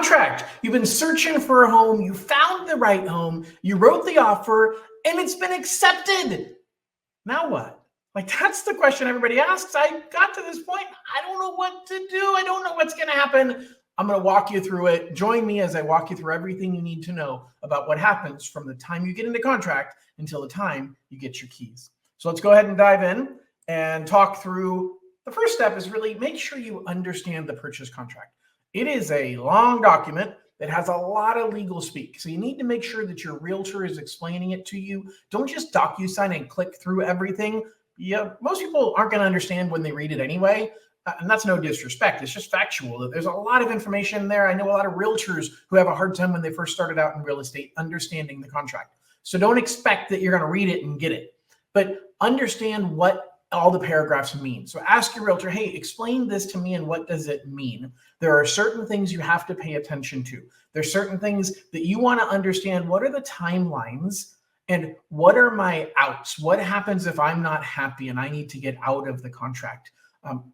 contract. You've been searching for a home. You found the right home. You wrote the offer and it's been accepted. Now what? Like, that's the question everybody asks. I got to this point. I don't know what to do. I don't know what's going to happen. I'm going to walk you through it. Join me as I walk you through everything you need to know about what happens from the time you get into contract until the time you get your keys. So let's go ahead and dive in and talk through. The first step is really make sure you understand the purchase contract. It is a long document that has a lot of legal speak. So you need to make sure that your realtor is explaining it to you. Don't just DocuSign and click through everything. Yeah, most people aren't going to understand when they read it anyway. And that's no disrespect. It's just factual. There's a lot of information there. I know a lot of realtors who have a hard time when they first started out in real estate understanding the contract. So don't expect that you're going to read it and get it, but understand what all the paragraphs mean. So ask your realtor, hey, explain this to me and what does it mean? There are certain things you have to pay attention to. There's certain things that you want to understand. What are the timelines and what are my outs? What happens if I'm not happy and I need to get out of the contract?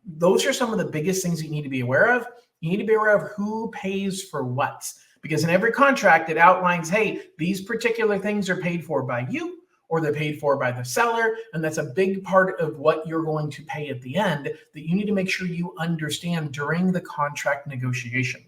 Those are some of the biggest things you need to be aware of. You need to be aware of who pays for what, because in every contract it outlines, hey, these particular things are paid for by you or they're paid for by the seller. And that's a big part of what you're going to pay at the end that you need to make sure you understand during the contract negotiation.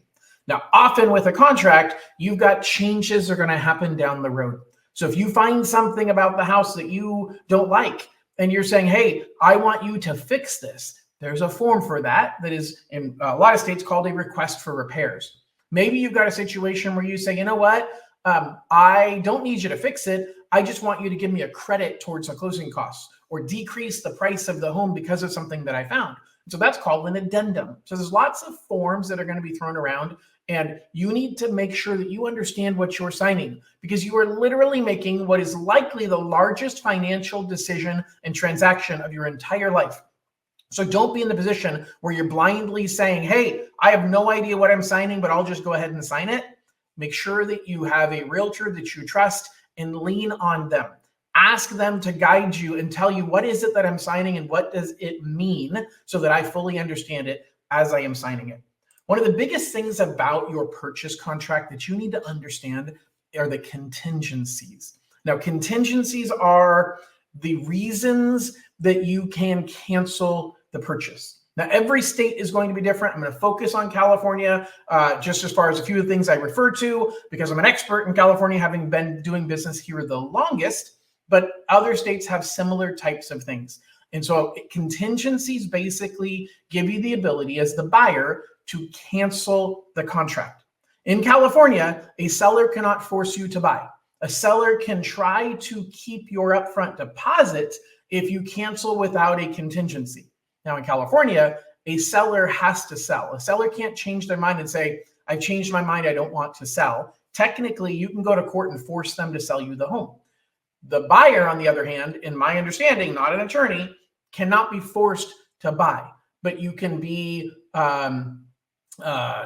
Now, often with a contract, you've got changes that are going to happen down the road. So if you find something about the house that you don't like and you're saying, hey, I want you to fix this, there's a form for that is in a lot of states called a request for repairs. Maybe you've got a situation where you say, you know what, I don't need you to fix it. I just want you to give me a credit towards the closing costs or decrease the price of the home because of something that I found. So that's called an addendum. So there's lots of forms that are going to be thrown around, and you need to make sure that you understand what you're signing, because you are literally making what is likely the largest financial decision and transaction of your entire life. So don't be in the position where you're blindly saying, hey, I have no idea what I'm signing, but I'll just go ahead and sign it. Make sure that you have a realtor that you trust and lean on them. Ask them to guide you and tell you, what is it that I'm signing and what does it mean, so that I fully understand it as I am signing it. One of the biggest things about your purchase contract that you need to understand are the contingencies. Now, contingencies are the reasons that you can cancel the purchase. Now, every state is going to be different. I'm going to focus on California just as far as a few of the things I refer to, because I'm an expert in California, having been doing business here the longest, but other states have similar types of things. And so contingencies basically give you the ability as the buyer to cancel the contract. In California, a seller cannot force you to buy. A seller can try to keep your upfront deposit if you cancel without a contingency. Now in California, a seller has to sell. A seller can't change their mind and say, I've changed my mind, I don't want to sell. Technically, you can go to court and force them to sell you the home. The buyer, on the other hand, in my understanding, not an attorney, cannot be forced to buy, but you can be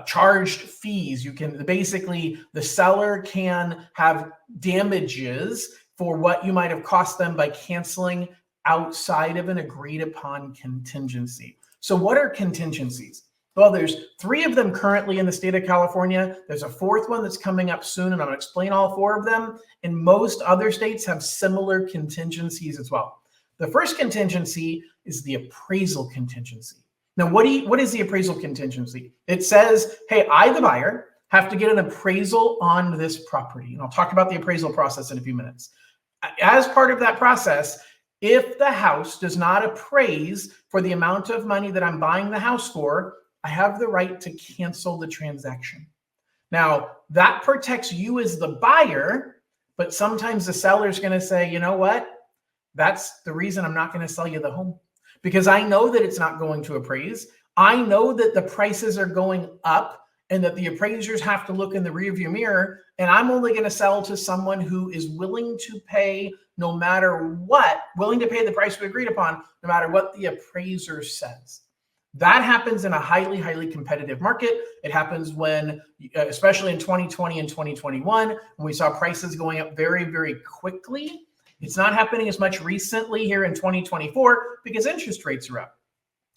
charged fees. You can basically, the seller can have damages for what you might have cost them by canceling outside of an agreed upon contingency. So what are contingencies? Well, there's 3 of them currently in the state of California. There's a 4th one that's coming up soon, and I'm going to explain all 4 of them. And most other states have similar contingencies as well. The first contingency is the appraisal contingency. Now, what is the appraisal contingency? It says, hey, I, the buyer, have to get an appraisal on this property. And I'll talk about the appraisal process in a few minutes. As part of that process, if the house does not appraise for the amount of money that I'm buying the house for, I have the right to cancel the transaction. Now, that protects you as the buyer, but sometimes the seller is going to say, you know what? That's the reason I'm not going to sell you the home, because I know that it's not going to appraise. I know that the prices are going up and that the appraisers have to look in the rearview mirror, and I'm only going to sell to someone who is willing to pay no matter what, willing to pay the price we agreed upon, no matter what the appraiser says. That happens in a highly, highly competitive market. It happens when, especially in 2020 and 2021, when we saw prices going up very, very quickly. It's not happening as much recently here in 2024 because interest rates are up.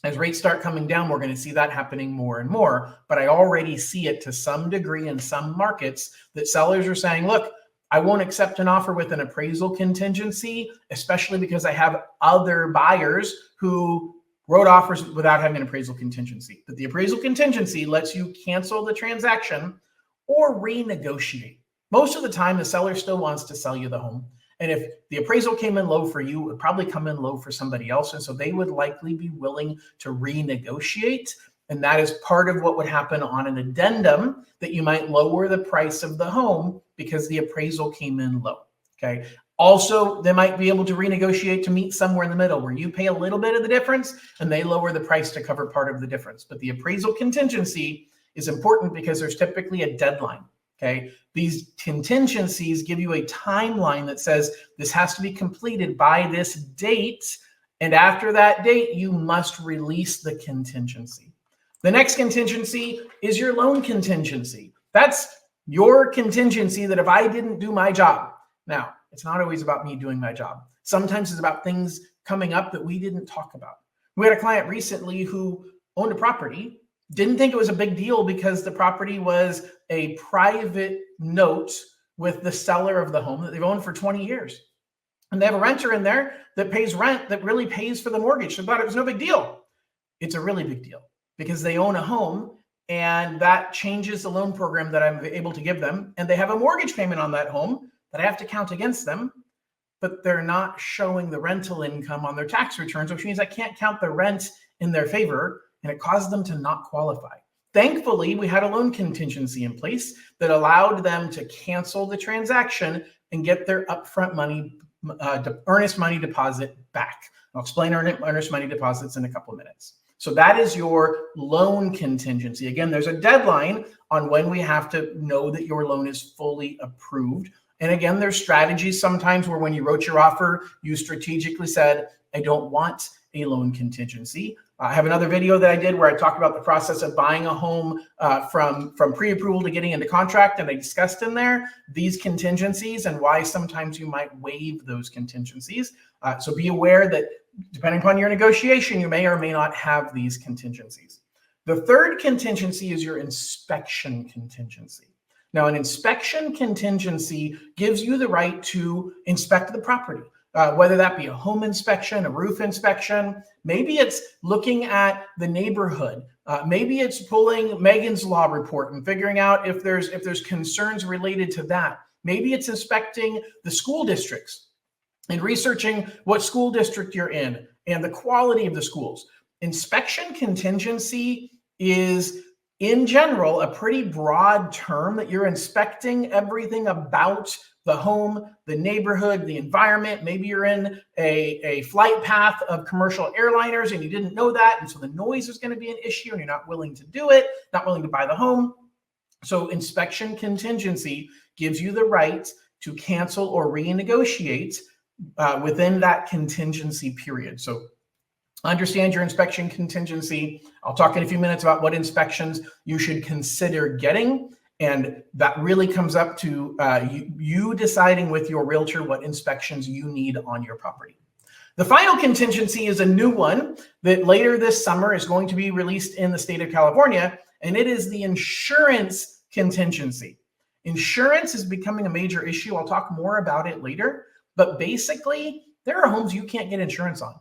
As rates start coming down, we're going to see that happening more and more. But I already see it to some degree in some markets that sellers are saying, look, I won't accept an offer with an appraisal contingency, especially because I have other buyers who wrote offers without having an appraisal contingency. But the appraisal contingency lets you cancel the transaction or renegotiate. Most of the time, the seller still wants to sell you the home. And if the appraisal came in low for you, it would probably come in low for somebody else. And so they would likely be willing to renegotiate. And that is part of what would happen on an addendum, that you might lower the price of the home because the appraisal came in low. Okay. Also, they might be able to renegotiate to meet somewhere in the middle where you pay a little bit of the difference and they lower the price to cover part of the difference. But the appraisal contingency is important because there's typically a deadline. Okay. These contingencies give you a timeline that says this has to be completed by this date. And after that date, you must release the contingency. The next contingency is your loan contingency. That's your contingency that if I didn't do my job. Now, it's not always about me doing my job. Sometimes it's about things coming up that we didn't talk about. We had a client recently who owned a property, didn't think it was a big deal because the property was a private note with the seller of the home that they've owned for 20 years. And they have a renter in there that pays rent that really pays for the mortgage. So they thought it was no big deal. It's a really big deal because they own a home and that changes the loan program that I'm able to give them. And they have a mortgage payment on that home that I have to count against them, but they're not showing the rental income on their tax returns, which means I can't count the rent in their favor. And it caused them to not qualify. Thankfully, we had a loan contingency in place that allowed them to cancel the transaction and get their upfront money, earnest money deposit back. I'll explain earnest money deposits in a couple of minutes. So that is your loan contingency. Again, there's a deadline on when we have to know that your loan is fully approved. And again, there's strategies sometimes where when you wrote your offer, you strategically said, I don't want a loan contingency. I have another video that I did where I talked about the process of buying a home from pre-approval to getting into contract. And I discussed in there these contingencies and why sometimes you might waive those contingencies. So be aware that depending upon your negotiation, you may or may not have these contingencies. The third contingency is your inspection contingency. Now, an inspection contingency gives you the right to inspect the property. Whether that be a home inspection, a roof inspection, maybe it's looking at the neighborhood. Maybe it's pulling Megan's Law report and figuring out if there's concerns related to that. Maybe it's inspecting the school districts and researching what school district you're in and the quality of the schools. Inspection contingency is, in general, a pretty broad term that you're inspecting everything about the home, the neighborhood, the environment. Maybe you're in a flight path of commercial airliners and you didn't know that. And so the noise is going to be an issue and you're not willing to do it, not willing to buy the home. So inspection contingency gives you the right to cancel or renegotiate within that contingency period. So understand your inspection contingency. I'll talk in a few minutes about what inspections you should consider getting. And that really comes up to you deciding with your realtor what inspections you need on your property. The final contingency is a new one that later this summer is going to be released in the state of California, and it is the insurance contingency. Insurance is becoming a major issue. I'll talk more about it later, but basically there are homes you can't get insurance on,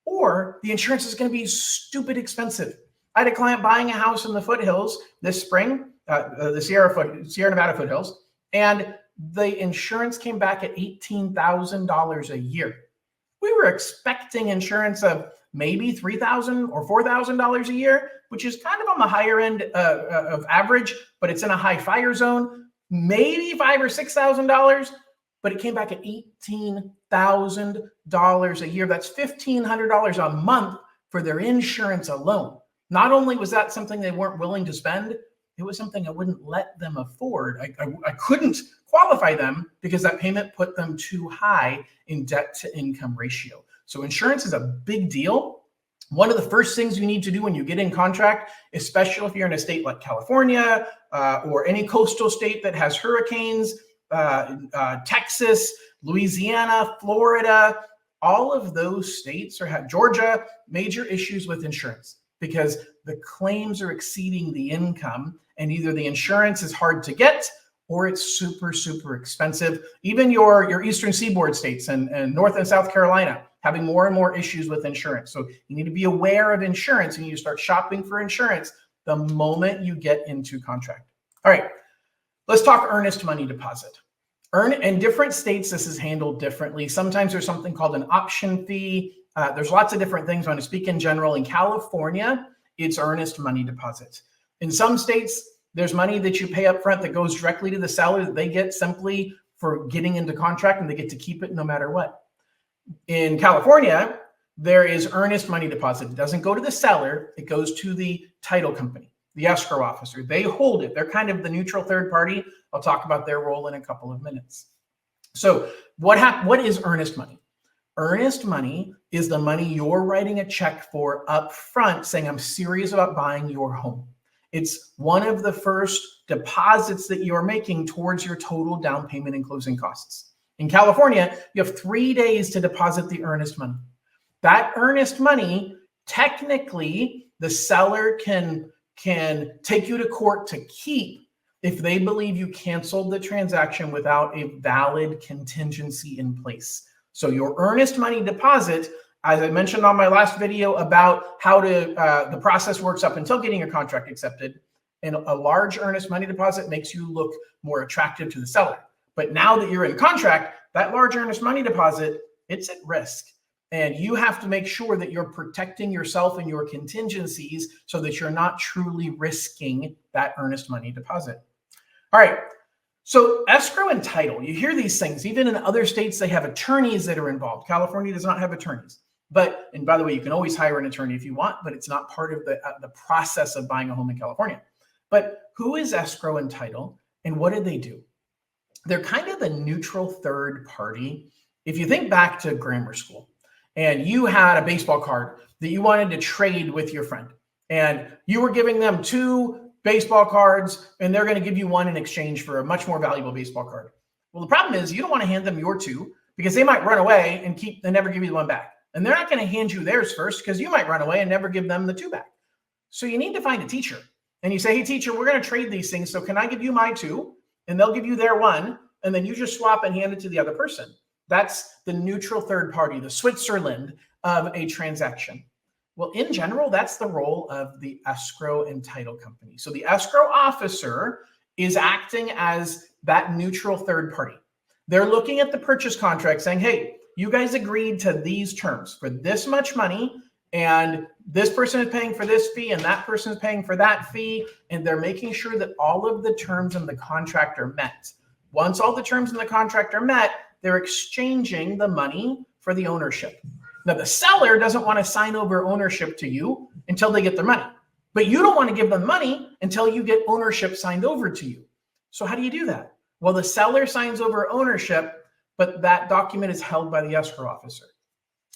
or the insurance is going to be stupid expensive. I had a client buying a house in the foothills this spring, the Sierra Nevada foothills, and the insurance came back at $18,000 a year. We were expecting insurance of maybe $3,000 or $4,000 a year, which is kind of on the higher end of average, but it's in a high fire zone, maybe $5,000 or $6,000, but it came back at $18,000 a year. That's $1,500 a month for their insurance alone. Not only was that something they weren't willing to spend, it was something I wouldn't let them afford. I couldn't qualify them because that payment put them too high in debt to income ratio. So insurance is a big deal. One of the first things you need to do when you get in contract, especially if you're in a state like California or any coastal state that has hurricanes, Texas, Louisiana, Florida, all of those states have Georgia, major issues with insurance because the claims are exceeding the income, and either the insurance is hard to get or it's super, super expensive. Even your Eastern Seaboard states and North and South Carolina having more and more issues with insurance. So you need to be aware of insurance, and you start shopping for insurance the moment you get into contract. All right, let's talk earnest money deposit. In different states, this is handled differently. Sometimes there's something called an option fee. There's lots of different things. I'm going to speak in general. In California, it's earnest money deposit. In some states, there's money that you pay up front that goes directly to the seller that they get simply for getting into contract, and they get to keep it no matter what. In California, there is earnest money deposit. It doesn't go to the seller. It goes to the title company, the escrow officer. They hold it. They're kind of the neutral third party. I'll talk about their role in a couple of minutes. So what is earnest money? Earnest money is the money you're writing a check for up front, saying, I'm serious about buying your home. It's one of the first deposits that you're making towards your total down payment and closing costs. In California, you have 3 days to deposit the earnest money. That earnest money, technically, the seller can take you to court to keep if they believe you canceled the transaction without a valid contingency in place. So your earnest money deposit, as I mentioned on my last video about how the process works up until getting your contract accepted, and a large earnest money deposit makes you look more attractive to the seller. But now that you're in contract, that large earnest money deposit, it's at risk. And you have to make sure that you're protecting yourself and your contingencies so that you're not truly risking that earnest money deposit. All right. So escrow and title, you hear these things. Even in other states, they have attorneys that are involved. California does not have attorneys. And by the way, you can always hire an attorney if you want, but it's not part of the process of buying a home in California. But who is escrow and title, and what do they do? They're kind of the neutral third party. If you think back to grammar school, and you had a baseball card that you wanted to trade with your friend, and you were giving them 2 baseball cards, and they're going to give you one in exchange for a much more valuable baseball card. Well, the problem is you don't want to hand them your 2 because they might run away and never give you the one back. And they're not going to hand you theirs first because you might run away and never give them the 2 back. So you need to find a teacher. And you say, hey, teacher, we're going to trade these things. So can I give you my 2? And they'll give you their 1. And then you just swap and hand it to the other person. That's the neutral third party, the Switzerland of a transaction. Well, in general, that's the role of the escrow and title company. So the escrow officer is acting as that neutral third party. They're looking at the purchase contract saying, hey, you guys agreed to these terms for this much money, and this person is paying for this fee, and that person is paying for that fee, and they're making sure that all of the terms in the contract are met. Once all the terms in the contract are met, they're exchanging the money for the ownership. Now, the seller doesn't want to sign over ownership to you until they get their money, but you don't want to give them money until you get ownership signed over to you. So how do you do that? Well, the seller signs over ownership, but that document is held by the escrow officer.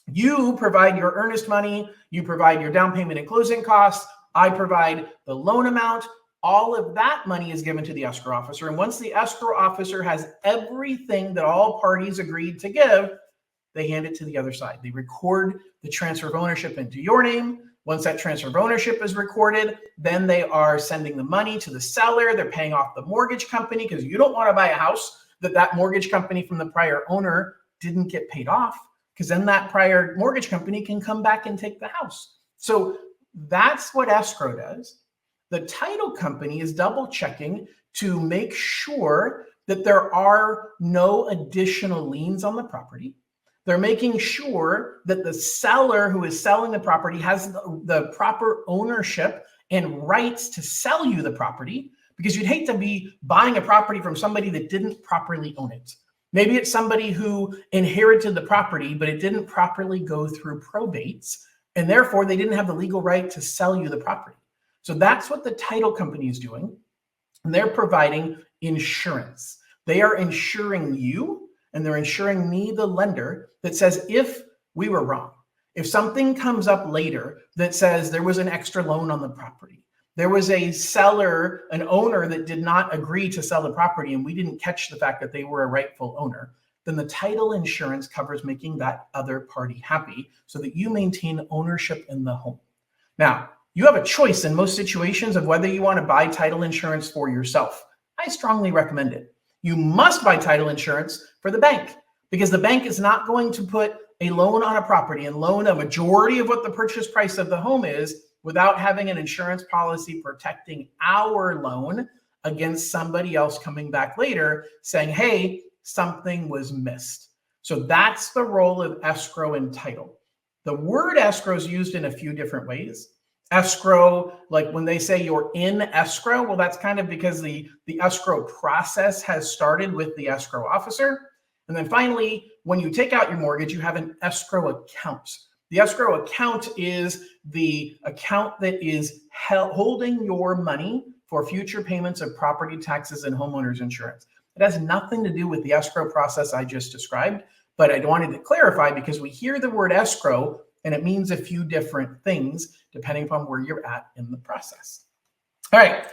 You provide your earnest money, you provide your down payment and closing costs, I provide the loan amount. All of that money is given to the escrow officer. And once the escrow officer has everything that all parties agreed to give, they hand it to the other side. They record the transfer of ownership into your name. Once that transfer of ownership is recorded, then they are sending the money to the seller. They're paying off the mortgage company because you don't want to buy a house that mortgage company from the prior owner didn't get paid off, because then that prior mortgage company can come back and take the house. So that's what escrow does. The title company is double checking to make sure that there are no additional liens on the property. They're making sure that the seller who is selling the property has the proper ownership and rights to sell you the property, because you'd hate to be buying a property from somebody that didn't properly own it. Maybe it's somebody who inherited the property, but it didn't properly go through probates, and therefore they didn't have the legal right to sell you the property. So that's what the title company is doing. And they're providing insurance. They are insuring you, and they're insuring me, the lender, that says if we were wrong, if something comes up later that says there was an extra loan on the property, there was a seller, an owner that did not agree to sell the property, and we didn't catch the fact that they were a rightful owner, then the title insurance covers making that other party happy so that you maintain ownership in the home. Now, you have a choice in most situations of whether you want to buy title insurance for yourself. I strongly recommend it. You must buy title insurance for the bank because the bank is not going to put a loan on a property and loan a majority of what the purchase price of the home is without having an insurance policy protecting our loan against somebody else coming back later saying, hey, something was missed. So that's the role of escrow and title. The word escrow is used in a few different ways. Escrow, like when they say you're in escrow, well, that's kind of because the escrow process has started with the escrow officer. And then finally, when you take out your mortgage, you have an escrow account. The escrow account is the account that is holding your money for future payments of property taxes and homeowners insurance. It has nothing to do with the escrow process I just described, but I wanted to clarify because we hear the word escrow and it means a few different things depending upon where you're at in the process. All right,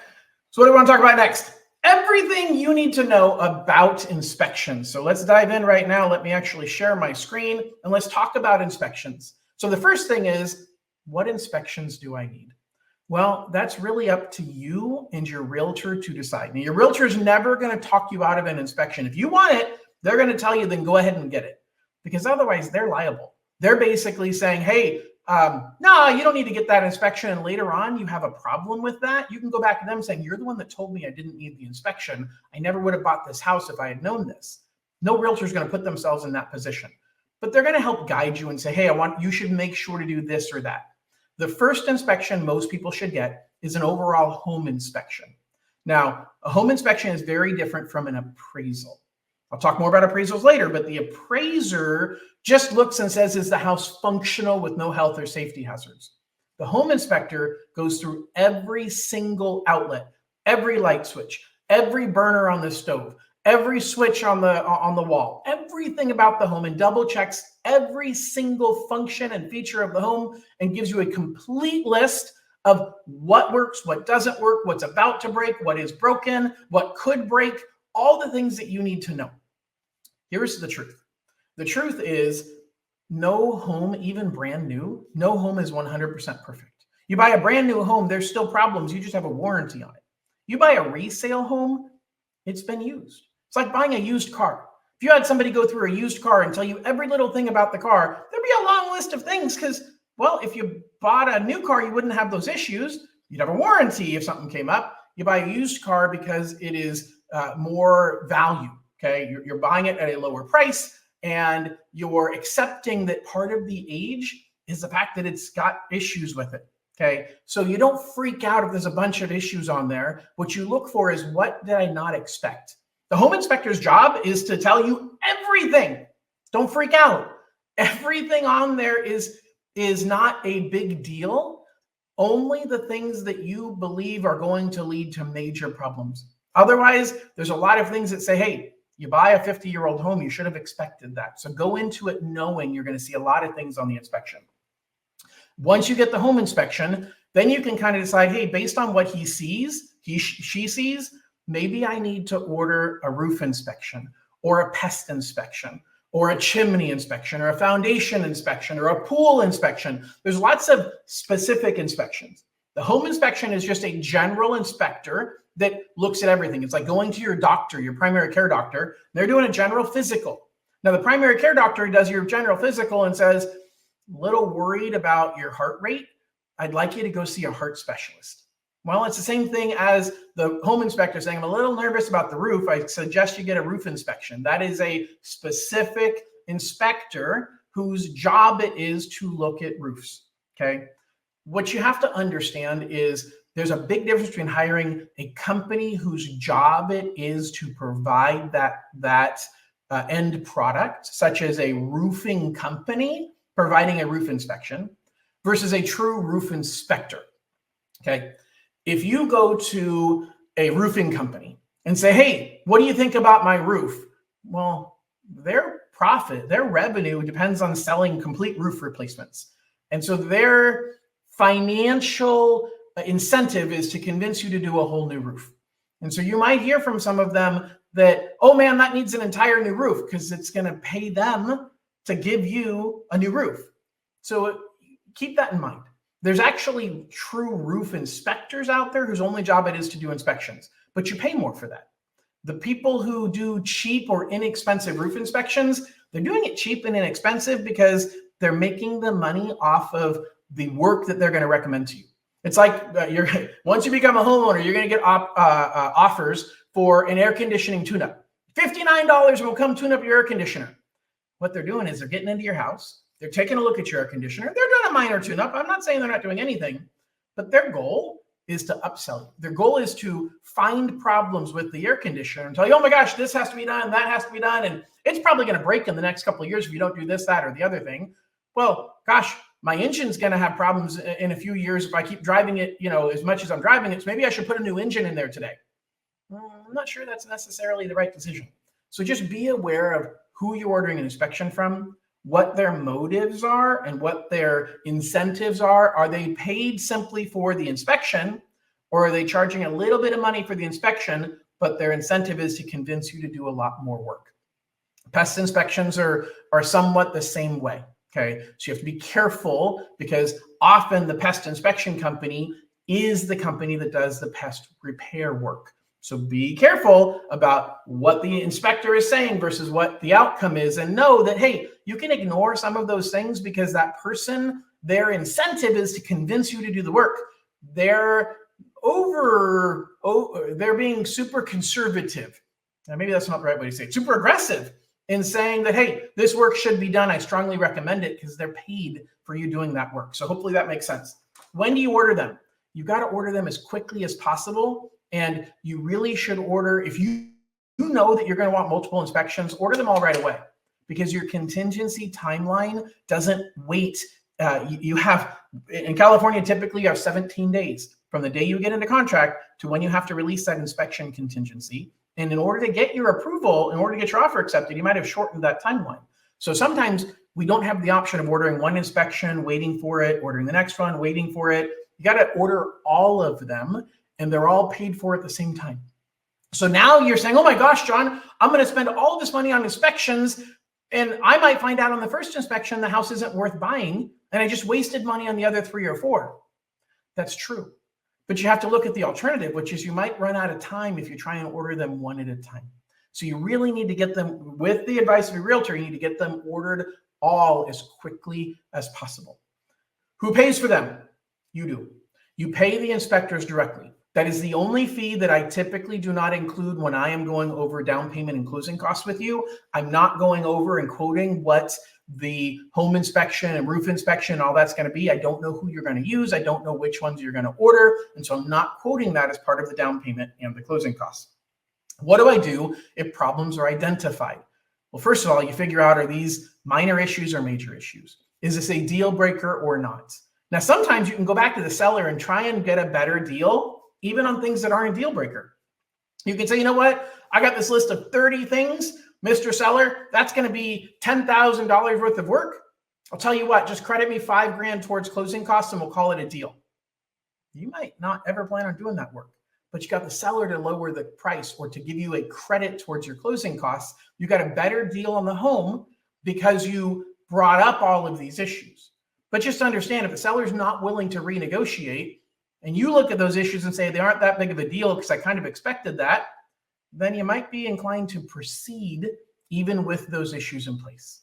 so what do we want to talk about next? Everything you need to know about inspections. So let's dive in right now. Let me actually share my screen and let's talk about inspections. So the first thing is, what inspections do I need? Well, that's really up to you and your realtor to decide. Now, your realtor is never going to talk you out of an inspection. If you want it, they're going to tell you, then go ahead and get it, because otherwise they're liable. They're basically saying, hey, no, you don't need to get that inspection. And later on, you have a problem with that. You can go back to them saying, you're the one that told me I didn't need the inspection. I never would have bought this house if I had known this. No realtor is going to put themselves in that position, but they're going to help guide you and say, hey, you should make sure to do this or that. The first inspection most people should get is an overall home inspection. Now, a home inspection is very different from an appraisal. I'll talk more about appraisals later, but the appraiser just looks and says, is the house functional with no health or safety hazards? The home inspector goes through every single outlet, every light switch, every burner on the stove, every switch on the wall, everything about the home, and double checks every single function and feature of the home and gives you a complete list of what works, what doesn't work, what's about to break, what is broken, what could break, all the things that you need to know. Here's the truth. The truth is no home, even brand new, no home is 100% perfect. You buy a brand new home, there's still problems. You just have a warranty on it. You buy a resale home, it's been used. It's like buying a used car. If you had somebody go through a used car and tell you every little thing about the car, there'd be a long list of things because, well, if you bought a new car, you wouldn't have those issues. You'd have a warranty if something came up. You buy a used car because it is more value, okay? You're buying it at a lower price and you're accepting that part of the age is the fact that it's got issues with it, okay? So you don't freak out if there's a bunch of issues on there. What you look for is, what did I not expect? The home inspector's job is to tell you everything. Don't freak out. Everything on there is not a big deal. Only the things that you believe are going to lead to major problems. Otherwise, there's a lot of things that say, hey, you buy a 50-year-old home, you should have expected that. So go into it knowing you're going to see a lot of things on the inspection. Once you get the home inspection, then you can kind of decide, hey, based on what he sees, she sees, maybe I need to order a roof inspection or a pest inspection or a chimney inspection or a foundation inspection or a pool inspection. There's lots of specific inspections. The home inspection is just a general inspector that looks at everything. It's like going to your doctor, your primary care doctor. They're doing a general physical. Now, the primary care doctor does your general physical and says, a little worried about your heart rate. I'd like you to go see a heart specialist. Well, it's the same thing as the home inspector saying, I'm a little nervous about the roof. I suggest you get a roof inspection. That is a specific inspector whose job it is to look at roofs, okay? What you have to understand is there's a big difference between hiring a company whose job it is to provide that end product, such as a roofing company providing a roof inspection, versus a true roof inspector, okay? If you go to a roofing company and say, hey, what do you think about my roof? Well, their profit, their revenue depends on selling complete roof replacements. And so their financial incentive is to convince you to do a whole new roof. And so you might hear from some of them, that, oh man, that needs an entire new roof, because it's going to pay them to give you a new roof. So keep that in mind. There's actually true roof inspectors out there whose only job it is to do inspections, but you pay more for that. The people who do cheap or inexpensive roof inspections, they're doing it cheap and inexpensive because they're making the money off of the work that they're going to recommend to you. It's like once you become a homeowner, you're going to get offers for an air conditioning tune-up. $59 will come tune up your air conditioner. What they're doing is they're getting into your house. They're taking a look at your air conditioner. They're doing a minor tune-up. I'm not saying they're not doing anything, but their goal is to upsell you. Their goal is to find problems with the air conditioner and tell you, oh my gosh, this has to be done, that has to be done, and it's probably going to break in the next couple of years if you don't do this, that, or the other thing. Well, gosh, my engine's going to have problems in a few years if I keep driving it, as much as I'm driving it. So maybe I should put a new engine in there today. I'm not sure that's necessarily the right decision. So just be aware of who you're ordering an inspection from, what their motives are, and what their incentives are. Are they paid simply for the inspection, or are they charging a little bit of money for the inspection, but their incentive is to convince you to do a lot more work? Pest inspections are somewhat the same way. Okay, so you have to be careful, because often the pest inspection company is the company that does the pest repair work. So be careful about what the inspector is saying versus what the outcome is, and know that, hey, you can ignore some of those things because that person, their incentive is to convince you to do the work. They're being super conservative. Now, maybe that's not the right way to say it. Super aggressive in saying that, hey, this work should be done. I strongly recommend it, because they're paid for you doing that work. So hopefully that makes sense. When do you order them? You got to order them as quickly as possible. And you really should order, if you know that you're going to want multiple inspections, order them all right away, because your contingency timeline doesn't wait. You have, in California, typically you have 17 days from the day you get into contract to when you have to release that inspection contingency. And in order to get your approval, in order to get your offer accepted, you might have shortened that timeline. So sometimes we don't have the option of ordering one inspection, waiting for it, ordering the next one, waiting for it. You got to order all of them, and they're all paid for at the same time. So now you're saying, oh my gosh, John, I'm going to spend all this money on inspections, and I might find out on the first inspection the house isn't worth buying, and I just wasted money on the other 3 or 4. That's true. But you have to look at the alternative, which is you might run out of time if you try and order them one at a time. So you really need to get them, with the advice of a realtor, you need to get them ordered all as quickly as possible. Who pays for them? You do. You pay the inspectors directly. That is the only fee that I typically do not include when I am going over down payment and closing costs with you. I'm not going over and quoting what the home inspection and roof inspection, all that's going to be. I don't know who you're going to use. I don't know which ones you're going to order. And so I'm not quoting that as part of the down payment and the closing costs. What do I do if problems are identified? Well, first of all, you figure out, are these minor issues or major issues? Is this a deal breaker or not? Now, sometimes you can go back to the seller and try and get a better deal, even on things that aren't a deal breaker. You can say, you know what? I got this list of 30 things, Mr. Seller, that's going to be $10,000 worth of work. I'll tell you what, just credit me $5,000 towards closing costs and we'll call it a deal. You might not ever plan on doing that work, but you got the seller to lower the price or to give you a credit towards your closing costs. You got a better deal on the home because you brought up all of these issues. But just understand, if the seller's not willing to renegotiate, and you look at those issues and say they aren't that big of a deal because I kind of expected that, then you might be inclined to proceed even with those issues in place.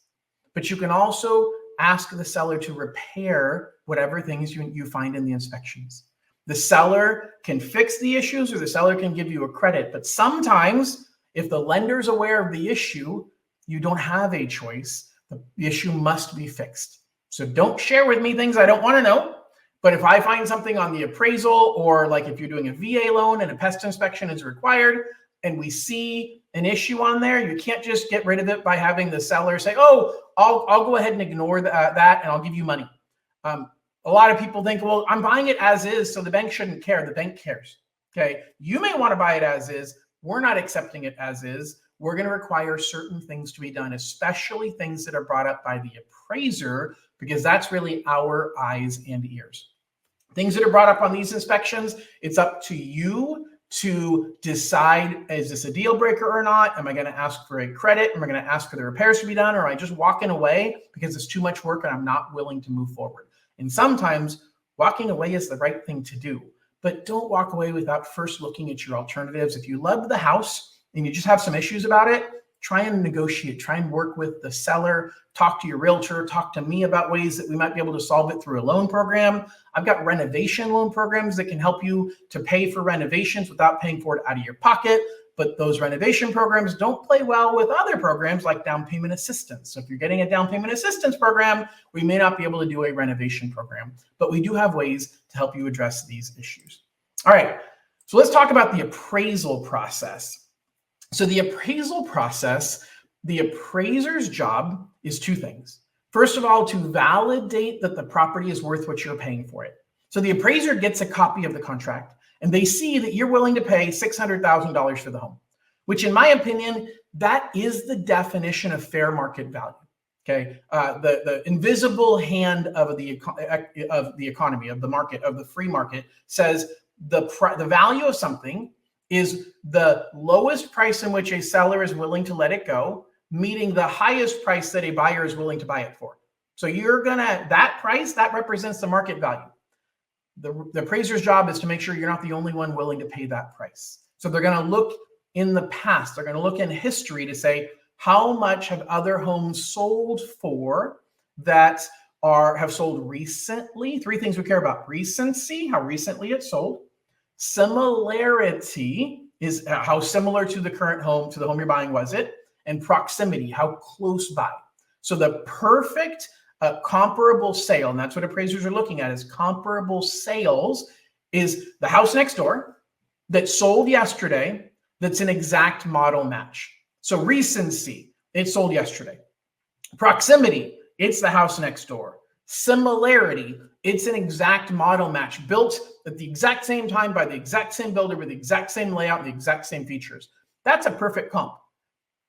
But you can also ask the seller to repair whatever things you find in the inspections. The seller can fix the issues or the seller can give you a credit. But sometimes if the lender's aware of the issue, you don't have a choice. The issue must be fixed. So don't share with me things I don't want to know. But if I find something on the appraisal, or like if you're doing a VA loan and a pest inspection is required, and we see an issue on there, you can't just get rid of it by having the seller say, oh, I'll go ahead and ignore that and I'll give you money. A lot of people think, well, I'm buying it as is, so the bank shouldn't care. The bank cares. Okay. You may want to buy it as is. We're not accepting it as is. We're going to require certain things to be done, especially things that are brought up by the appraiser, because that's really our eyes and ears. Things that are brought up on these inspections, it's up to you to decide, is this a deal breaker or not? Am I going to ask for a credit? Am I going to ask for the repairs to be done? Or am I just walking away because it's too much work and I'm not willing to move forward? And sometimes walking away is the right thing to do, but don't walk away without first looking at your alternatives. If you love the house and you just have some issues about it, try and negotiate, try and work with the seller, talk to your realtor, talk to me about ways that we might be able to solve it through a loan program. I've got renovation loan programs that can help you to pay for renovations without paying for it out of your pocket. But those renovation programs don't play well with other programs like down payment assistance. So if you're getting a down payment assistance program, we may not be able to do a renovation program, but we do have ways to help you address these issues. All right, so let's talk about the appraisal process. So the appraisal process, the appraiser's job is two things. First of all, to validate that the property is worth what you're paying for it. So the appraiser gets a copy of the contract and they see that you're willing to pay $600,000 for the home, which in my opinion, that is the definition of fair market value. Okay, the invisible hand of the economy, of the market, of the free market says the value of something is the lowest price in which a seller is willing to let it go, meeting the highest price that a buyer is willing to buy it for. So that price, that represents the market value. The appraiser's job is to make sure you're not the only one willing to pay that price. So they're going to look in the past, they're going to look in history to say, how much have other homes sold for that have sold recently? Three things we care about: recency, how recently it sold; similarity is how similar to the current home, to the home you're buying was it; and proximity, how close by. So the perfect comparable sale, and that's what appraisers are looking at, is comparable sales, is the house next door that sold yesterday that's an exact model match. So recency, it sold yesterday. Proximity, it's the house next door. Similarity, it's an exact model match, built at the exact same time by the exact same builder with the exact same layout and the exact same features. That's a perfect comp.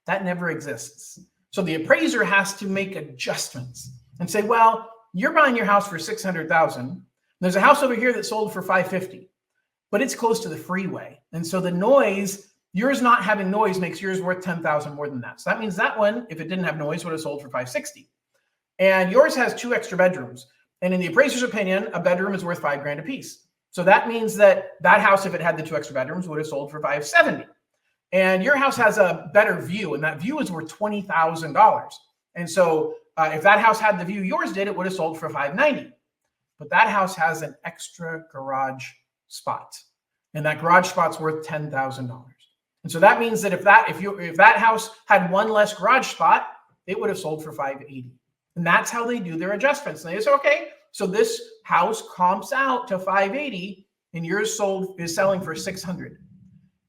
That never exists. So the appraiser has to make adjustments and say, well, you're buying your house for $600,000. There's a house over here that sold for $550, but it's close to the freeway. And so the noise, yours not having noise makes yours worth $10,000 more than that. So that means that one, if it didn't have noise, would have sold for $560. And yours has 2 extra bedrooms. And in the appraiser's opinion, a bedroom is worth $5,000 a piece. So that means that house, if it had the 2 extra bedrooms, would have sold for $570. And your house has a better view, and that view is worth $20,000. And so if that house had the view yours did, it would have sold for $590. But that house has an extra garage spot, and that garage spot's worth $10,000. And so that means that if that house had one less garage spot, it would have sold for $580. And that's how they do their adjustments. And they say, okay, so this house comps out to $580, and yours is selling for $600.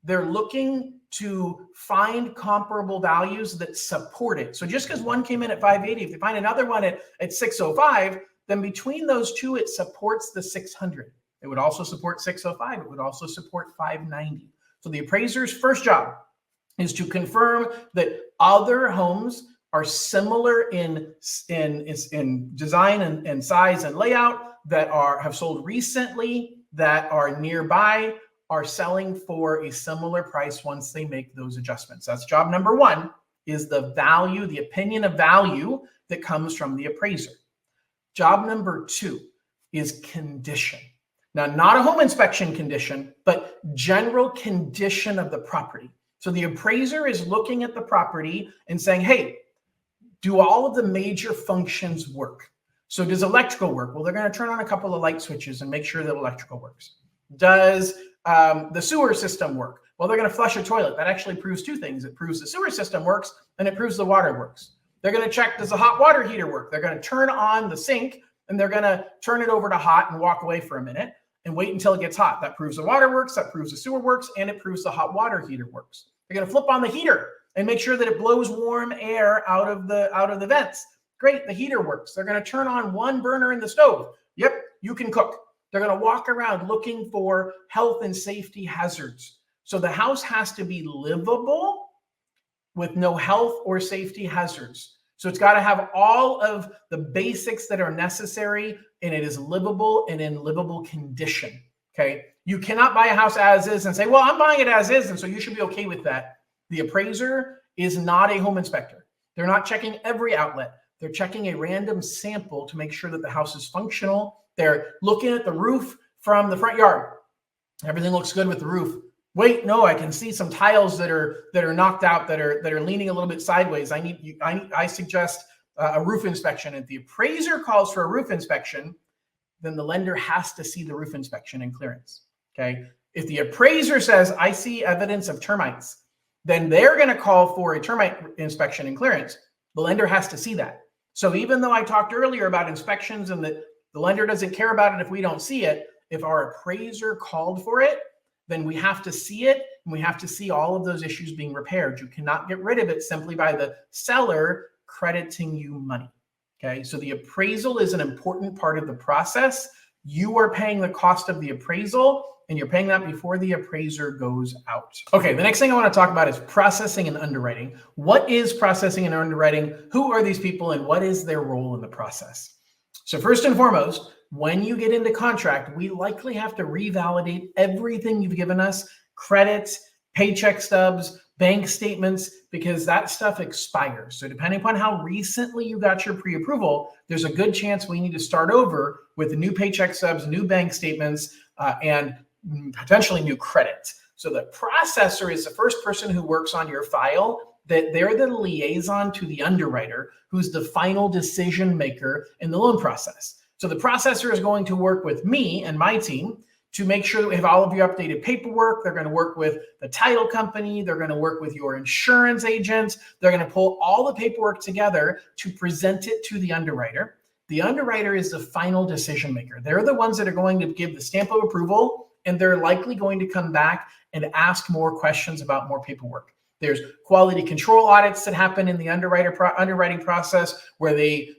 They're looking to find comparable values that support it. So just because one came in at $580, if they find another one at $605, then between those two, it supports the $600. It would also support $605. It would also support $590. So the appraiser's first job is to confirm that other homes are similar in design and size and layout, that have sold recently, that are nearby, are selling for a similar price once they make those adjustments. That's job number one, is the value, the opinion of value that comes from the appraiser. Job number two is condition. Now, not a home inspection condition, but general condition of the property. So the appraiser is looking at the property and saying, hey, do all of the major functions work? So does electrical work? Well, they're going to turn on a couple of light switches and make sure that electrical works. Does the sewer system work? Well, they're going to flush a toilet. That actually proves two things. It proves the sewer system works, and it proves the water works. They're going to check, does the hot water heater work? They're going to turn on the sink, and they're going to turn it over to hot and walk away for a minute and wait until it gets hot. That proves the water works, that proves the sewer works, and it proves the hot water heater works. They're going to flip on the heater and make sure that it blows warm air out of the vents. Great, the heater works. They're going to turn on one burner in the stove. Yep, you can cook. They're going to walk around looking for health and safety hazards. So the house has to be livable with no health or safety hazards. So it's got to have all of the basics that are necessary, and it is livable and in livable condition. Okay. You cannot buy a house as is and say, well, I'm buying it as is, and so you should be okay with that. The appraiser is not a home inspector. They're not checking every outlet. They're checking a random sample to make sure that the house is functional. They're looking at the roof from the front yard. Everything looks good with the roof. Wait, no, I can see some tiles that are knocked out, that are leaning a little bit sideways. I suggest a roof inspection. If the appraiser calls for a roof inspection, then the lender has to see the roof inspection and clearance. Okay. If the appraiser says, I see evidence of termites, then they're going to call for a termite inspection and clearance. The lender has to see that. So even though I talked earlier about inspections and that the lender doesn't care about it if we don't see it, if our appraiser called for it, then we have to see it, and we have to see all of those issues being repaired. You cannot get rid of it simply by the seller crediting you money. Okay, so the appraisal is an important part of the process. You are paying the cost of the appraisal, and you're paying that before the appraiser goes out. Okay, the next thing I want to talk about is processing and underwriting. What is processing and underwriting? Who are these people, and what is their role in the process? So first and foremost, when you get into contract, we likely have to revalidate everything you've given us, credits, paycheck stubs, bank statements, because that stuff expires. So depending upon how recently you got your pre-approval, there's a good chance we need to start over with new paycheck stubs, new bank statements, and potentially new credit. So the processor is the first person who works on your file, that they're the liaison to the underwriter, who's the final decision maker in the loan process. So the processor is going to work with me and my team to make sure that we have all of your updated paperwork. They're going to work with the title company. They're going to work with your insurance agent. They're going to pull all the paperwork together to present it to the underwriter. The underwriter is the final decision maker. They're the ones that are going to give the stamp of approval, and they're likely going to come back and ask more questions about more paperwork. There's quality control audits that happen in the underwriting process where they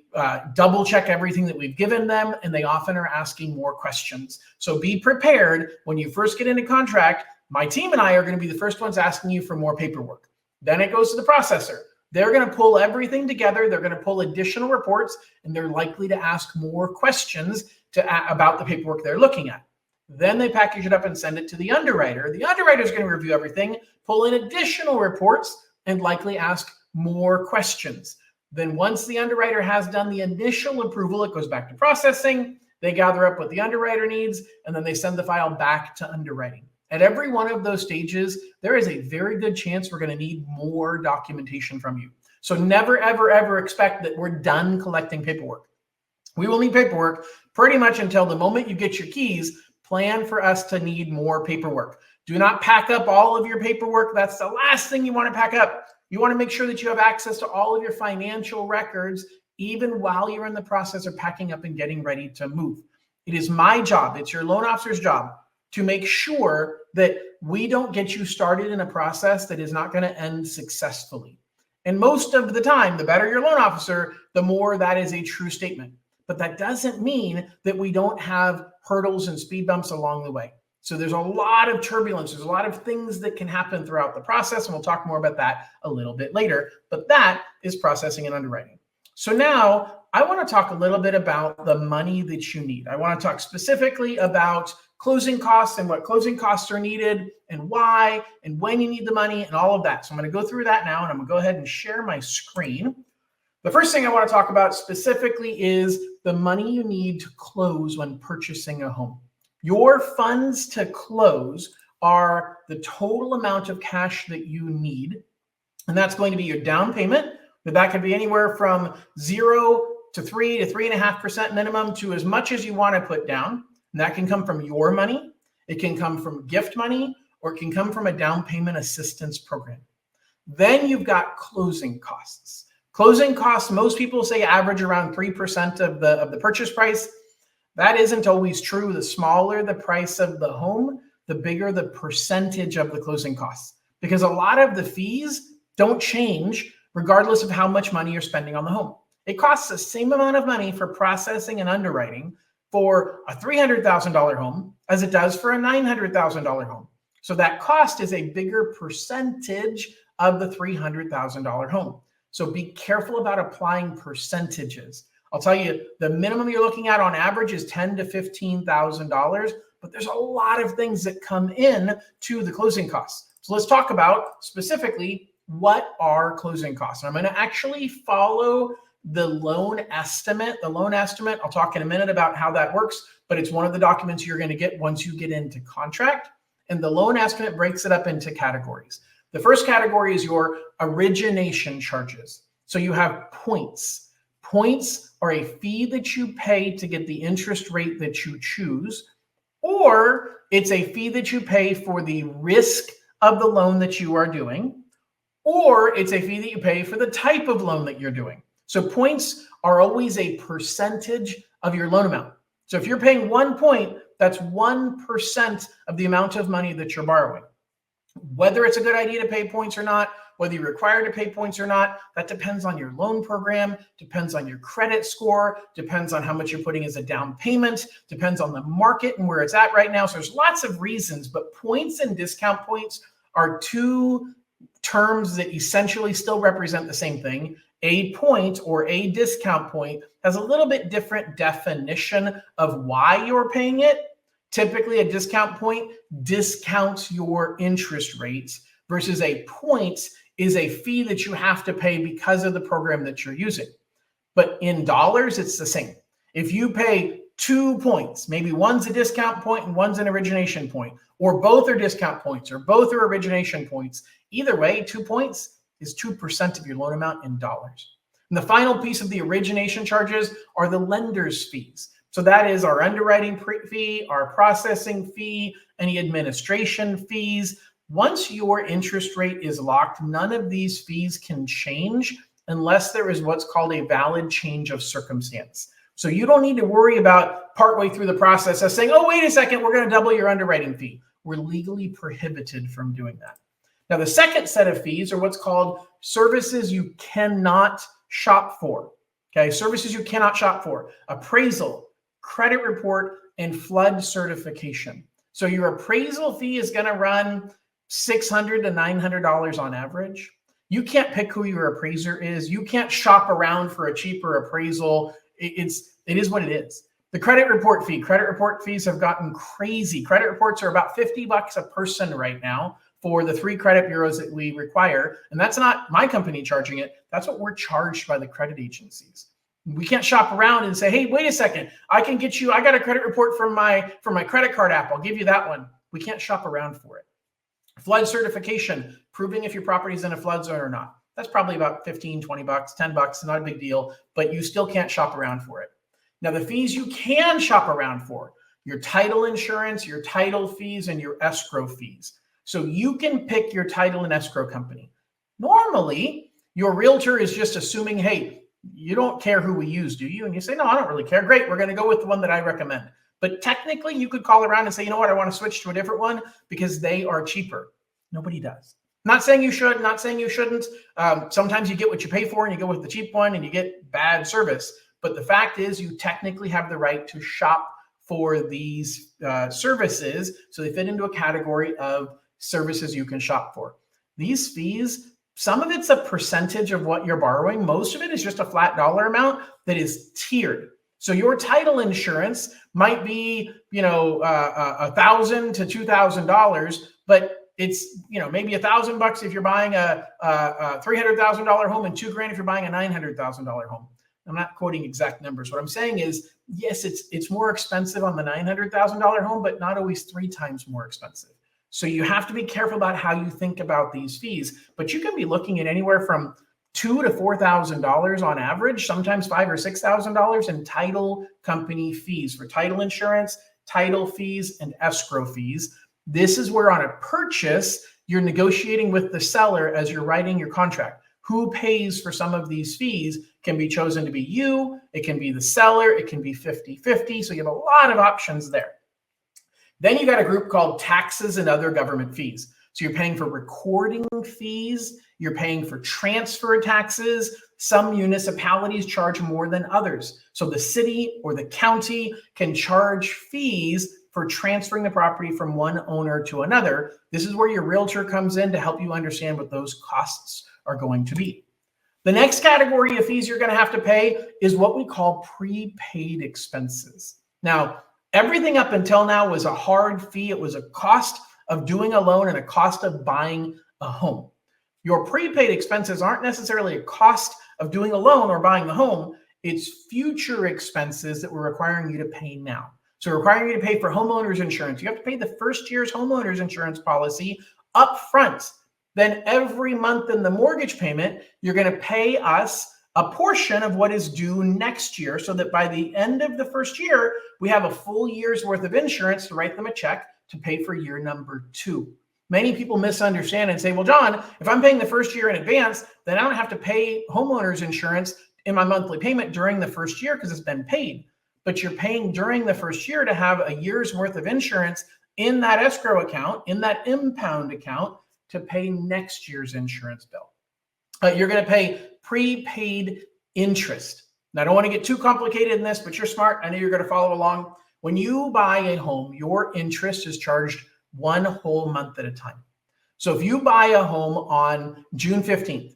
double check everything that we've given them, and they often are asking more questions. So be prepared when you first get into contract. My team and I are going to be the first ones asking you for more paperwork. Then it goes to the processor. They're going to pull everything together. They're going to pull additional reports, and they're likely to ask more questions about the paperwork they're looking at. Then they package it up and send it to the underwriter. The underwriter is going to review everything, pull in additional reports, and likely ask more questions. Then once the underwriter has done the initial approval, it goes back to processing. They gather up what the underwriter needs, and then they send the file back to underwriting. At every one of those stages, there is a very good chance we're going to need more documentation from you. So never, ever, ever expect that we're done collecting paperwork. We will need paperwork pretty much until the moment you get your keys. Plan for us to need more paperwork. Do not pack up all of your paperwork. That's the last thing you want to pack up. You want to make sure that you have access to all of your financial records, even while you're in the process of packing up and getting ready to move. It is my job, it's your loan officer's job, to make sure that we don't get you started in a process that is not going to end successfully. And most of the time, the better your loan officer, the more that is a true statement. But that doesn't mean that we don't have hurdles and speed bumps along the way. So there's a lot of turbulence. There's a lot of things that can happen throughout the process, and we'll talk more about that a little bit later. But that is processing and underwriting. So now I want to talk a little bit about the money that you need. I want to talk specifically about closing costs and what closing costs are needed and why and when you need the money and all of that. So I'm going to go through that now, and I'm going to go ahead and share my screen. The first thing I want to talk about specifically is the money you need to close when purchasing a home. Your funds to close are the total amount of cash that you need, and that's going to be your down payment. But that could be anywhere from 0 to 3 to 3.5% minimum to as much as you want to put down. And that can come from your money, it can come from gift money, or it can come from a down payment assistance program. Then you've got closing costs. Closing costs, most people say average around 3% of the purchase price. That isn't always true. The smaller the price of the home, the bigger the percentage of the closing costs, because a lot of the fees don't change regardless of how much money you're spending on the home. It costs the same amount of money for processing and underwriting for a $300,000 home as it does for a $900,000 home. So that cost is a bigger percentage of the $300,000 home. So be careful about applying percentages. I'll tell you, the minimum you're looking at on average is $10,000 to $15,000, but there's a lot of things that come in to the closing costs. So let's talk about specifically what are closing costs. And I'm going to actually follow the loan estimate. The loan estimate, I'll talk in a minute about how that works, but it's one of the documents you're going to get once you get into contract. And the loan estimate breaks it up into categories. The first category is your origination charges. So you have points. Points are a fee that you pay to get the interest rate that you choose, or it's a fee that you pay for the risk of the loan that you are doing, or it's a fee that you pay for the type of loan that you're doing. So points are always a percentage of your loan amount. So if you're paying 1 point, that's 1% of the amount of money that you're borrowing. Whether it's a good idea to pay points or not, whether you're required to pay points or not, that depends on your loan program, depends on your credit score, depends on how much you're putting as a down payment, depends on the market and where it's at right now. So there's lots of reasons, but points and discount points are two terms that essentially still represent the same thing. A point or a discount point has a little bit different definition of why you're paying it. Typically, a discount point discounts your interest rates versus a point is a fee that you have to pay because of the program that you're using. But in dollars, it's the same. If you pay 2 points, maybe one's a discount point and one's an origination point, or both are discount points or both are origination points, either way, 2 points is 2% of your loan amount in dollars. And the final piece of the origination charges are the lender's fees. So that is our underwriting fee, our processing fee, any administration fees. Once your interest rate is locked, none of these fees can change unless there is what's called a valid change of circumstance. So you don't need to worry about partway through the process of saying, oh, wait a second, we're going to double your underwriting fee. We're legally prohibited from doing that. Now, the second set of fees are what's called services you cannot shop for. Okay, services you cannot shop for: appraisal, credit report, and flood certification. So your appraisal fee is going to run $600 to $900 on average. You can't pick who your appraiser is. You can't shop around for a cheaper appraisal. It is what it is. The credit report fees have gotten crazy. Credit reports are about $50 a person right now for the 3 credit bureaus that we require. And that's not my company charging it. That's what we're charged by the credit agencies. We can't shop around and say, hey, wait a second, I got a credit report from my credit card app. I'll give you that one. We can't shop around for it. Flood certification, proving if your property is in a flood zone or not. That's probably about $15, $20, $10, not a big deal, but you still can't shop around for it. Now, the fees you can shop around for: your title insurance, your title fees, and your escrow fees. So you can pick your title and escrow company. Normally, your realtor is just assuming, hey, you don't care who we use, do you? And you say, no, I don't really care. Great, we're going to go with the one that I recommend. But technically, you could call around and say, you know what, I want to switch to a different one because they are cheaper. Nobody does. Not saying you should, not saying you shouldn't. Sometimes you get what you pay for and you go with the cheap one and you get bad service. But the fact is, you technically have the right to shop for these services. So they fit into a category of services you can shop for. These fees, some of it's a percentage of what you're borrowing. Most of it is just a flat dollar amount that is tiered. So your title insurance might be, $1,000 to $2,000, but it's, maybe $1,000 if you're buying a $300,000 home and $2,000 if you're buying a $900,000 home. I'm not quoting exact numbers. What I'm saying is, yes, it's more expensive on the $900,000 home, but not always 3 times more expensive. So you have to be careful about how you think about these fees, but you can be looking at anywhere from $2,000 to $4,000 on average, sometimes $5,000 or $6,000 in title company fees for title insurance, title fees, and escrow fees. This is where on a purchase, you're negotiating with the seller as you're writing your contract. Who pays for some of these fees can be chosen to be you, it can be the seller, it can be 50-50. So you have a lot of options there. Then you got a group called taxes and other government fees. So you're paying for recording fees, you're paying for transfer taxes. Some municipalities charge more than others. So the city or the county can charge fees for transferring the property from one owner to another. This is where your realtor comes in to help you understand what those costs are going to be. The next category of fees you're going to have to pay is what we call prepaid expenses. Now, Everything up until now was a hard fee. It was a cost of doing a loan and a cost of buying a home. Your prepaid expenses aren't necessarily a cost of doing a loan or buying the home. It's future expenses that we're requiring you to pay now. So we're requiring you to pay for homeowners insurance. You have to pay the first year's homeowners insurance policy up front. Then every month in the mortgage payment, you're going to pay us a portion of what is due next year, so that by the end of the first year, we have a full year's worth of insurance to write them a check to pay for year number 2. Many people misunderstand and say, well, John, if I'm paying the first year in advance, then I don't have to pay homeowners insurance in my monthly payment during the first year because it's been paid. But you're paying during the first year to have a year's worth of insurance in that escrow account, in that impound account, to pay next year's insurance bill. You're going to pay prepaid interest. Now, I don't want to get too complicated in this, but you're smart. I know you're going to follow along. When you buy a home, your interest is charged one whole month at a time. So if you buy a home on June 15th,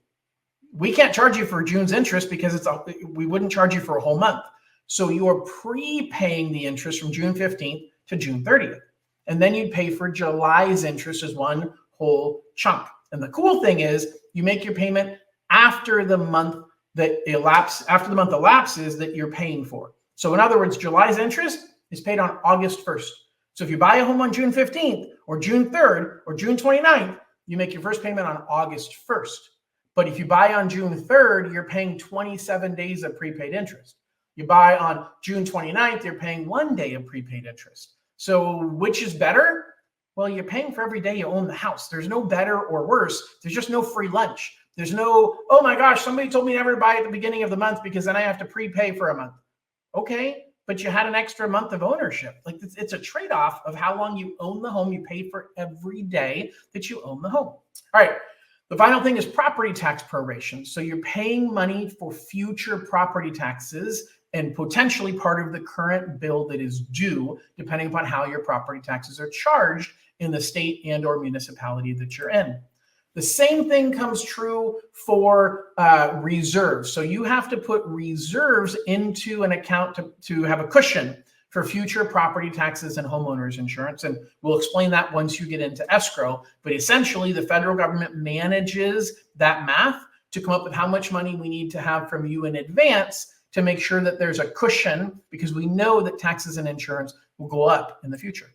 we can't charge you for June's interest because we wouldn't charge you for a whole month. So you're prepaying the interest from June 15th to June 30th. And then you'd pay for July's interest as one whole chunk. And the cool thing is you make your payment after the month elapses that you're paying for. So in other words, July's interest is paid on August 1st. So if you buy a home on June 15th or June 3rd or June 29th, you make your first payment on August 1st. But if you buy on June 3rd, you're paying 27 days of prepaid interest. You buy on June 29th, you're paying 1 day of prepaid interest. So which is better? Well, you're paying for every day you own the house. There's no better or worse. There's just no free lunch. There's no, oh my gosh, somebody told me never to buy at the beginning of the month because then I have to prepay for a month. Okay, but you had an extra month of ownership. Like it's a trade-off of how long you own the home. You pay for every day that you own the home. All right. The final thing is property tax proration. So you're paying money for future property taxes and potentially part of the current bill that is due, depending upon how your property taxes are charged in the state and or municipality that you're in. The same thing comes true for reserves. So you have to put reserves into an account to have a cushion for future property taxes and homeowners insurance. And we'll explain that once you get into escrow. But essentially, the federal government manages that math to come up with how much money we need to have from you in advance to make sure that there's a cushion, because we know that taxes and insurance will go up in the future.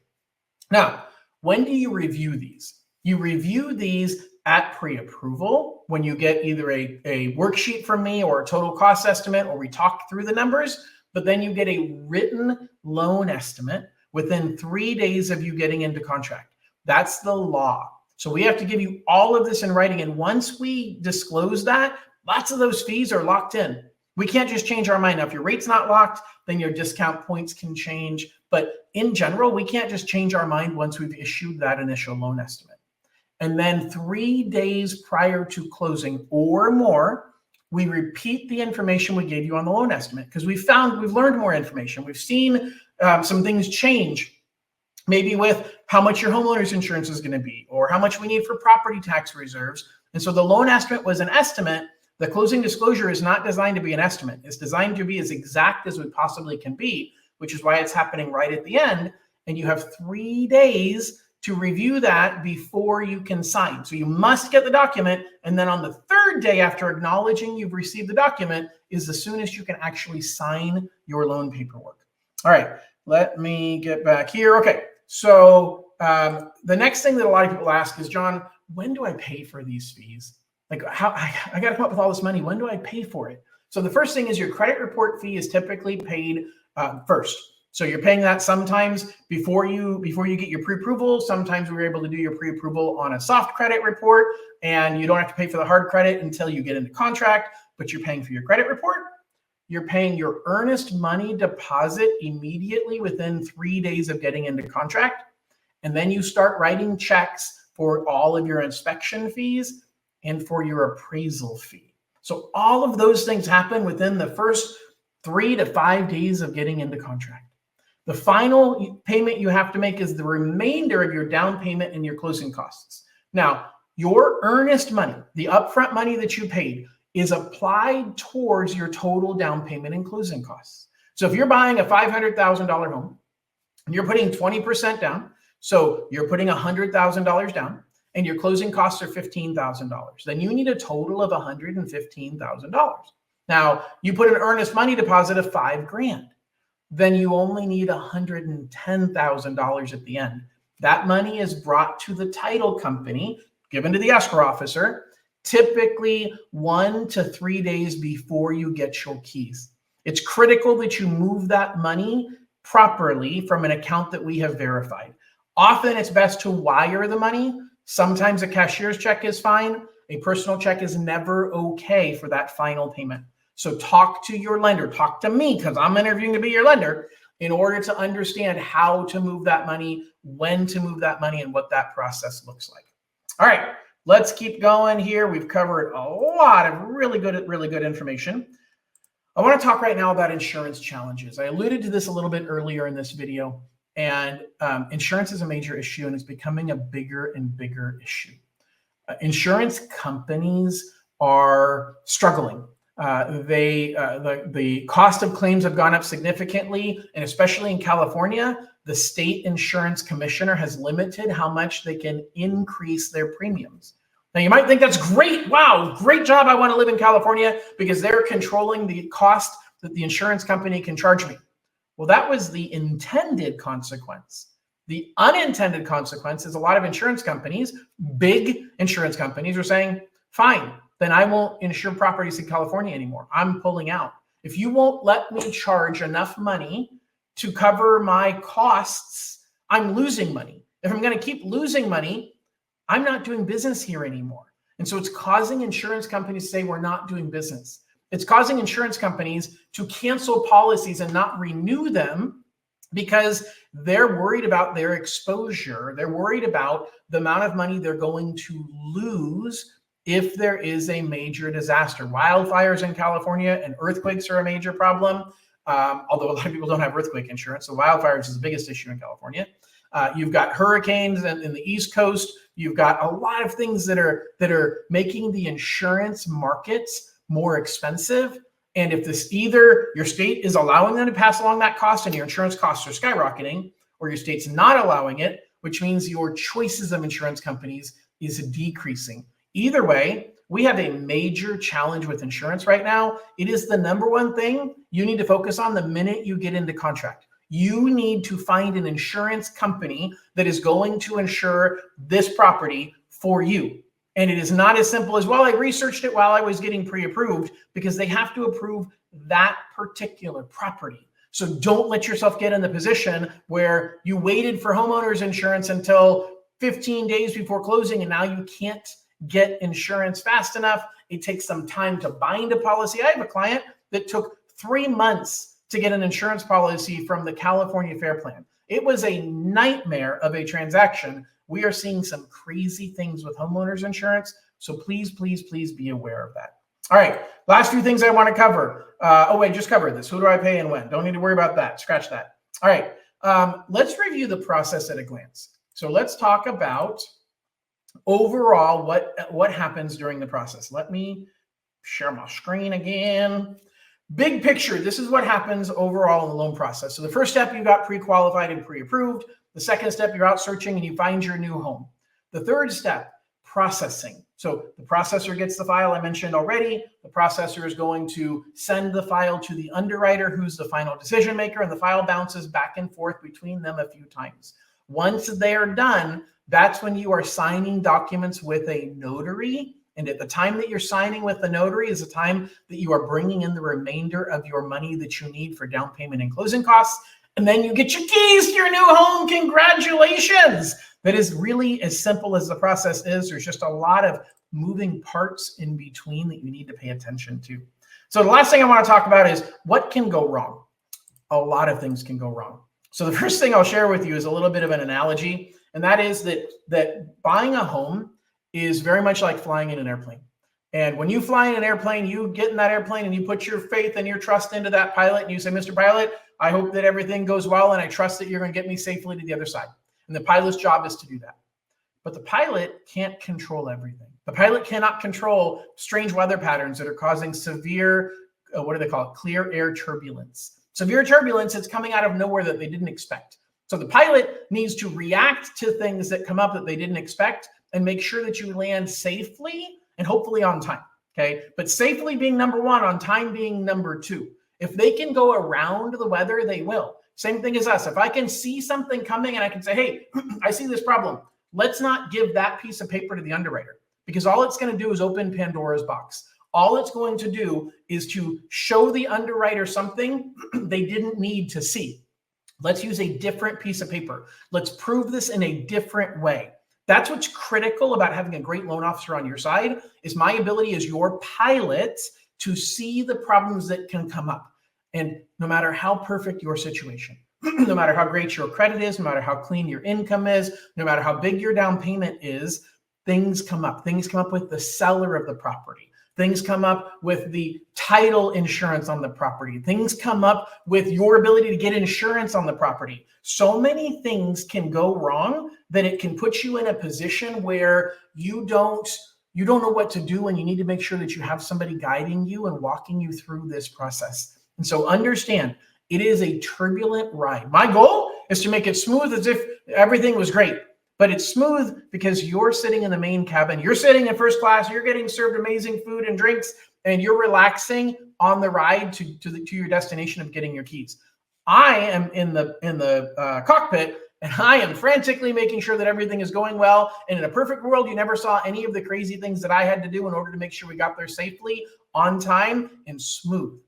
Now, when do you review these? You review these at pre-approval when you get either a worksheet from me or a total cost estimate, or we talk through the numbers, but then you get a written loan estimate within 3 days of you getting into contract. That's the law. So we have to give you all of this in writing. And once we disclose that, lots of those fees are locked in. We can't just change our mind. Now, if your rate's not locked, then your discount points can change. But in general, we can't just change our mind once we've issued that initial loan estimate. And then 3 days prior to closing or more, we repeat the information we gave you on the loan estimate, because we've learned more information. We've seen some things change, maybe with how much your homeowner's insurance is going to be or how much we need for property tax reserves. And so the loan estimate was an estimate. The closing disclosure is not designed to be an estimate. It's designed to be as exact as we possibly can be, which is why it's happening right at the end. And you have 3 days to review that before you can sign. So you must get the document. And then on the 3rd day after acknowledging you've received the document is the soonest you can actually sign your loan paperwork. All right, let me get back here. Okay, so the next thing that a lot of people ask is, John, when do I pay for these fees? Like, how I got to come up with all this money. When do I pay for it? So the first thing is your credit report fee is typically paid first. So you're paying that sometimes before you get your pre-approval. Sometimes we're able to do your pre-approval on a soft credit report, and you don't have to pay for the hard credit until you get into contract, but you're paying for your credit report. You're paying your earnest money deposit immediately within 3 days of getting into contract. And then you start writing checks for all of your inspection fees and for your appraisal fee. So all of those things happen within the first 3 to 5 days of getting into contract. The final payment you have to make is the remainder of your down payment and your closing costs. Now, your earnest money, the upfront money that you paid, is applied towards your total down payment and closing costs. So if you're buying a $500,000 home and you're putting 20% down. So you're putting $100,000 down and your closing costs are $15,000. Then you need a total of $115,000. Now you put an earnest money deposit of $5,000. Then you only need $110,000 at the end. That money is brought to the title company, given to the escrow officer, typically 1 to 3 days before you get your keys. It's critical that you move that money properly from an account that we have verified. Often it's best to wire the money. Sometimes a cashier's check is fine. A personal check is never okay for that final payment. So talk to your lender, talk to me because I'm interviewing to be your lender in order to understand how to move that money, when to move that money, and what that process looks like. All right, let's keep going here. We've covered a lot of really good information. I want to talk right now about insurance challenges. I alluded to this a little bit earlier in this video, and insurance is a major issue and it's becoming a bigger and bigger issue. Insurance companies are struggling. The cost of claims have gone up significantly, and especially in California, the state insurance commissioner has limited how much they can increase their premiums. Now, you might think that's great. Wow, great job. I want to live in California because they're controlling the cost that the insurance company can charge me. Well, that was the intended consequence. The unintended consequence is a lot of insurance companies, big insurance companies, are saying, fine, then I won't insure properties in California anymore. I'm pulling out. If you won't let me charge enough money to cover my costs, I'm losing money. If I'm going to keep losing money, I'm not doing business here anymore. And so it's causing insurance companies to say we're not doing business. It's causing insurance companies to cancel policies and not renew them because they're worried about their exposure. They're worried about the amount of money they're going to lose if there is a major disaster. Wildfires in California and earthquakes are a major problem, although a lot of people don't have earthquake insurance. So wildfires is the biggest issue in California. You've got hurricanes in the East Coast. You've got a lot of things that are making the insurance markets more expensive. And if this either your state is allowing them to pass along that cost and your insurance costs are skyrocketing, or your state's not allowing it, which means your choices of insurance companies is decreasing. Either way, we have a major challenge with insurance right now. It is the number one thing you need to focus on the minute you get into contract. You need to find an insurance company that is going to insure this property for you. And it is not as simple as, well, I researched it while I was getting pre-approved, because they have to approve that particular property. So don't let yourself get in the position where you waited for homeowners insurance until 15 days before closing, and now you can't get insurance fast enough. It takes some time to bind a policy. I have a client that took 3 months to get an insurance policy from the California Fair Plan. It was a nightmare of a transaction. We are seeing some crazy things with homeowners insurance. So please, please, please be aware of that. All right, last few things I want to cover. I just covered this. Who do I pay and when? Don't need to worry about that. Scratch that. All right, let's review the process at a glance. So let's talk about overall what happens during the process. Let me share my screen again. Big picture, this is what happens overall in the loan process. So the first step, you got pre-qualified and pre-approved. The second step, you're out searching and you find your new home. The third step, processing. So the processor gets the file I mentioned already. The processor is going to send the file to the underwriter, who's the final decision maker, and the file bounces back and forth between them a few times. Once they're done, that's when you are signing documents with a notary. And at the time that you're signing with the notary is the time that you are bringing in the remainder of your money that you need for down payment and closing costs. And then you get your keys to your new home. Congratulations. That is really as simple as the process is. There's just a lot of moving parts in between that you need to pay attention to. So the last thing I want to talk about is what can go wrong. A lot of things can go wrong. So the first thing I'll share with you is a little bit of an analogy. And that is that buying a home is very much like flying in an airplane. And when you fly in an airplane, you get in that airplane and you put your faith and your trust into that pilot. And you say, Mr. Pilot, I hope that everything goes well. And I trust that you're going to get me safely to the other side. And the pilot's job is to do that. But the pilot can't control everything. The pilot cannot control strange weather patterns that are causing severe, what do they call it? Clear air turbulence. Severe turbulence is coming out of nowhere that they didn't expect. So the pilot needs to react to things that come up that they didn't expect and make sure that you land safely and hopefully on time. Okay. But safely being number one, on time being number two. If they can go around the weather, they will. Same thing as us. If I can see something coming and I can say, hey, I see this problem, let's not give that piece of paper to the underwriter, because all it's going to do is open Pandora's box. All it's going to do is to show the underwriter something they didn't need to see. Let's use a different piece of paper. Let's prove this in a different way. That's what's critical about having a great loan officer on your side, is my ability as your pilot to see the problems that can come up. And no matter how perfect your situation, no matter how great your credit is, no matter how clean your income is, no matter how big your down payment is, things come up. Things come up with the seller of the property. Things come up with the title insurance on the property. Things come up with your ability to get insurance on the property. So many things can go wrong that it can put you in a position where you don't know what to do, and you need to make sure that you have somebody guiding you and walking you through this process. And so understand, it is a turbulent ride. My goal is to make it smooth as if everything was great. But it's smooth because you're sitting in the main cabin, you're sitting in first class, you're getting served amazing food and drinks, and you're relaxing on the ride to your destination of getting your keys. I am in the cockpit, and I am frantically making sure that everything is going well. And in a perfect world, you never saw any of the crazy things that I had to do in order to make sure we got there safely, on time, and smooth.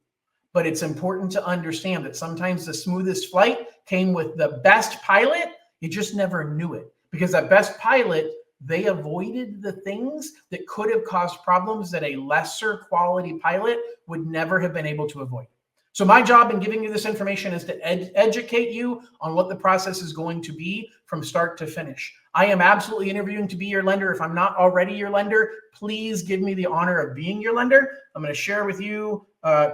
But it's important to understand that sometimes the smoothest flight came with the best pilot. You just never knew it. Because that best pilot, they avoided the things that could have caused problems that a lesser quality pilot would never have been able to avoid. So my job in giving you this information is to educate you on what the process is going to be from start to finish. I am absolutely interviewing to be your lender. If I'm not already your lender, please give me the honor of being your lender. I'm going to share with you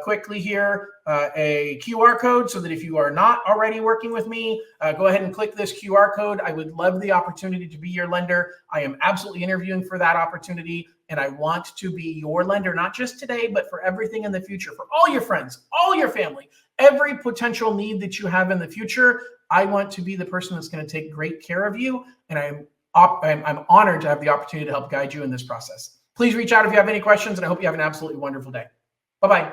quickly here a QR code so that if you are not already working with me, go ahead and click this QR code. I would love the opportunity to be your lender. I am absolutely interviewing for that opportunity, and I want to be your lender, not just today, but for everything in the future, for all your friends, all your family, every potential need that you have in the future. I want to be the person that's going to take great care of you, and I'm honored to have the opportunity to help guide you in this process. Please reach out if you have any questions, and I hope you have an absolutely wonderful day. Bye-bye.